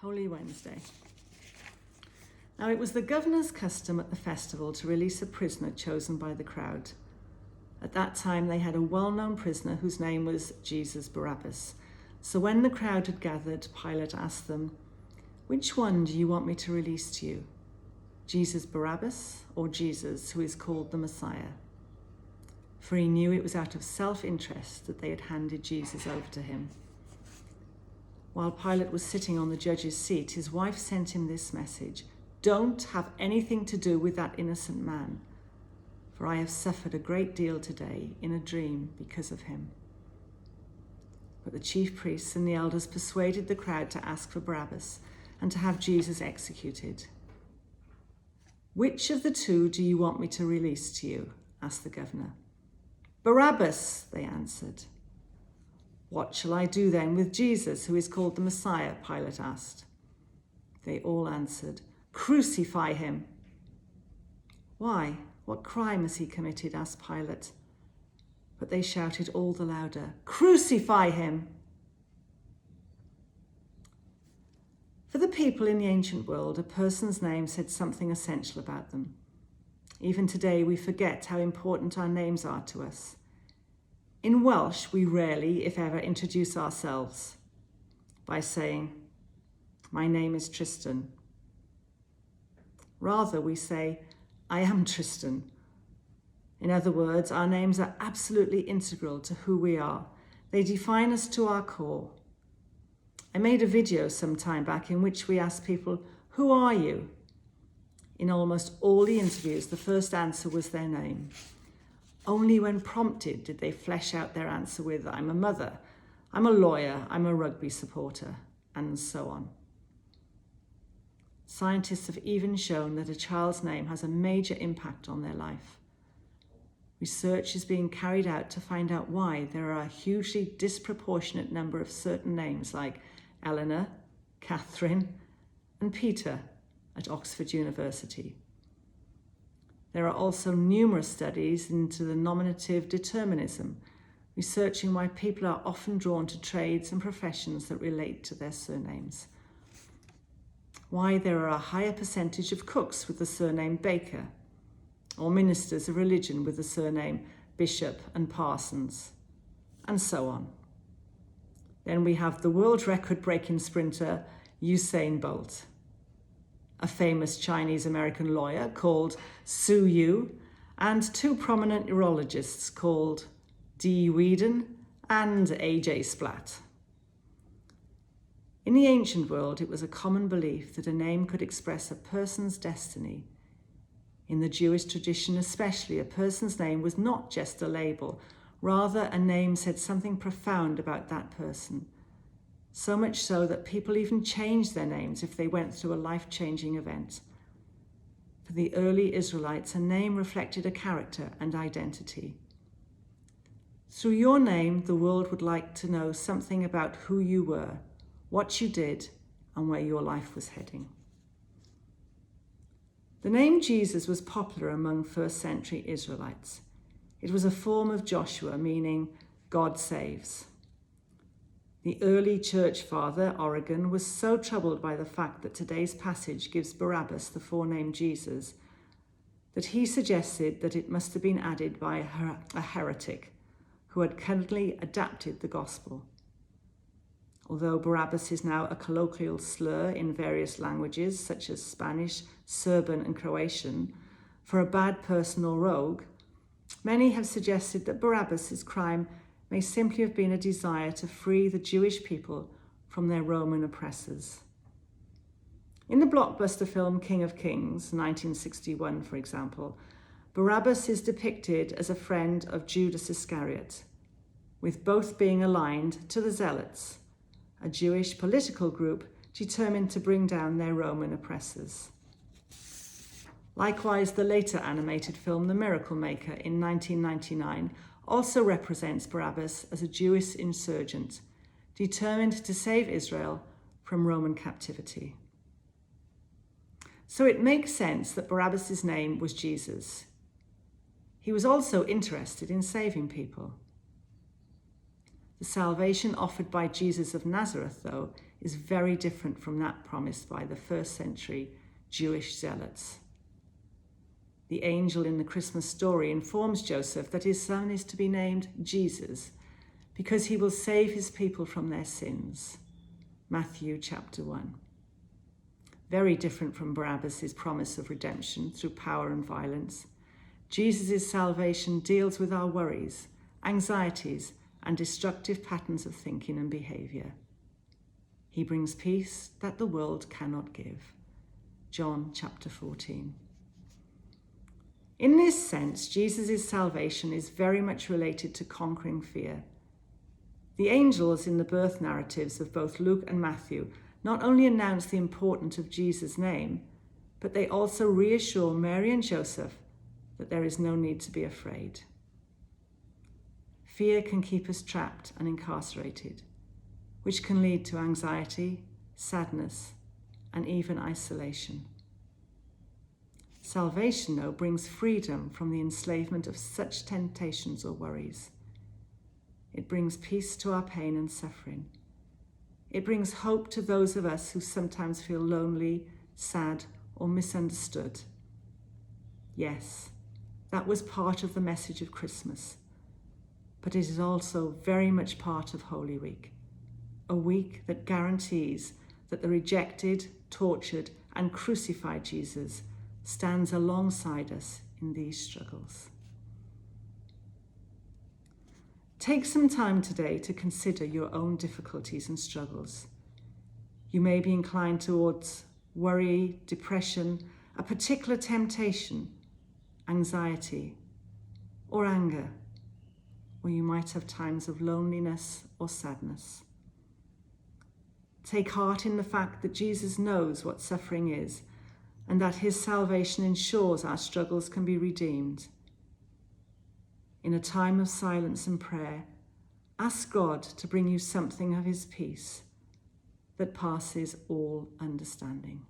Holy Wednesday. Now it was the governor's custom at the festival to release a prisoner chosen by the crowd. At that time they had a well-known prisoner whose name was Jesus Barabbas. So when the crowd had gathered, Pilate asked them, "Which one do you want me to release to you? Jesus Barabbas or Jesus, who is called the Messiah?" For he knew it was out of self-interest that they had handed Jesus over to him. While Pilate was sitting on the judge's seat, his wife sent him this message: "Don't have anything to do with that innocent man, for I have suffered a great deal today in a dream because of him." But the chief priests and the elders persuaded the crowd to ask for Barabbas and to have Jesus executed. "Which of the two do you want me to release to you?" asked the governor. "Barabbas," they answered. "What shall I do then with Jesus, who is called the Messiah?" Pilate asked. They all answered, "Crucify him." "Why? What crime has he committed?" asked Pilate. But they shouted all the louder, "Crucify him!" For the people in the ancient world, a person's name said something essential about them. Even today, we forget how important our names are to us. In Welsh, we rarely, if ever, introduce ourselves by saying, "My name is Tristan." Rather, we say, "I am Tristan." In other words, our names are absolutely integral to who we are. They define us to our core. I made a video some time back in which we asked people, "Who are you?" In almost all the interviews, the first answer was their name. Only when prompted did they flesh out their answer with, "I'm a mother, I'm a lawyer, I'm a rugby supporter," and so on. Scientists have even shown that a child's name has a major impact on their life. Research is being carried out to find out why there are a hugely disproportionate number of certain names like Eleanor, Catherine, and Peter at Oxford University. There are also numerous studies into the nominative determinism, researching why people are often drawn to trades and professions that relate to their surnames. Why there are a higher percentage of cooks with the surname Baker, or ministers of religion with the surname Bishop and Parsons, and so on. Then we have the world record-breaking sprinter Usain Bolt, a famous Chinese-American lawyer called Su Yu, and two prominent neurologists called Dee Whedon and A.J. Splatt. In the ancient world, it was a common belief that a name could express a person's destiny. In the Jewish tradition especially, a person's name was not just a label, rather a name said something profound about that person. So much so that people even changed their names if they went through a life-changing event. For the early Israelites, a name reflected a character and identity. Through your name, the world would like to know something about who you were, what you did, and where your life was heading. The name Jesus was popular among first-century Israelites. It was a form of Joshua, meaning God saves. The early church father, Origen, was so troubled by the fact that today's passage gives Barabbas the forename Jesus that he suggested that it must have been added by a heretic who had cunningly adapted the gospel. Although Barabbas is now a colloquial slur in various languages such as Spanish, Serbian, and Croatian for a bad person or rogue, many have suggested that Barabbas' crime may simply have been a desire to free the Jewish people from their Roman oppressors. In the blockbuster film King of Kings, 1961, for example, Barabbas is depicted as a friend of Judas Iscariot, with both being aligned to the Zealots, a Jewish political group determined to bring down their Roman oppressors. Likewise, the later animated film The Miracle Maker in 1999 also represents Barabbas as a Jewish insurgent, determined to save Israel from Roman captivity. So it makes sense that Barabbas' name was Jesus. He was also interested in saving people. The salvation offered by Jesus of Nazareth, though, is very different from that promised by the first century Jewish zealots. The angel in the Christmas story informs Joseph that his son is to be named Jesus because he will save his people from their sins. Matthew chapter 1. Very different from Barabbas' promise of redemption through power and violence, Jesus' salvation deals with our worries, anxieties, and destructive patterns of thinking and behaviour. He brings peace that the world cannot give. John chapter 14. In this sense, Jesus' salvation is very much related to conquering fear. The angels in the birth narratives of both Luke and Matthew not only announce the importance of Jesus' name, but they also reassure Mary and Joseph that there is no need to be afraid. Fear can keep us trapped and incarcerated, which can lead to anxiety, sadness, and even isolation. Salvation, though, brings freedom from the enslavement of such temptations or worries. It brings peace to our pain and suffering. It brings hope to those of us who sometimes feel lonely, sad, or misunderstood. Yes, that was part of the message of Christmas, but it is also very much part of Holy Week, a week that guarantees that the rejected, tortured, and crucified Jesus stands alongside us in these struggles. Take some time today to consider your own difficulties and struggles. You may be inclined towards worry, depression, a particular temptation, anxiety, or anger, or you might have times of loneliness or sadness. Take heart in the fact that Jesus knows what suffering is and that his salvation ensures our struggles can be redeemed. In a time of silence and prayer, ask God to bring you something of his peace that passes all understanding.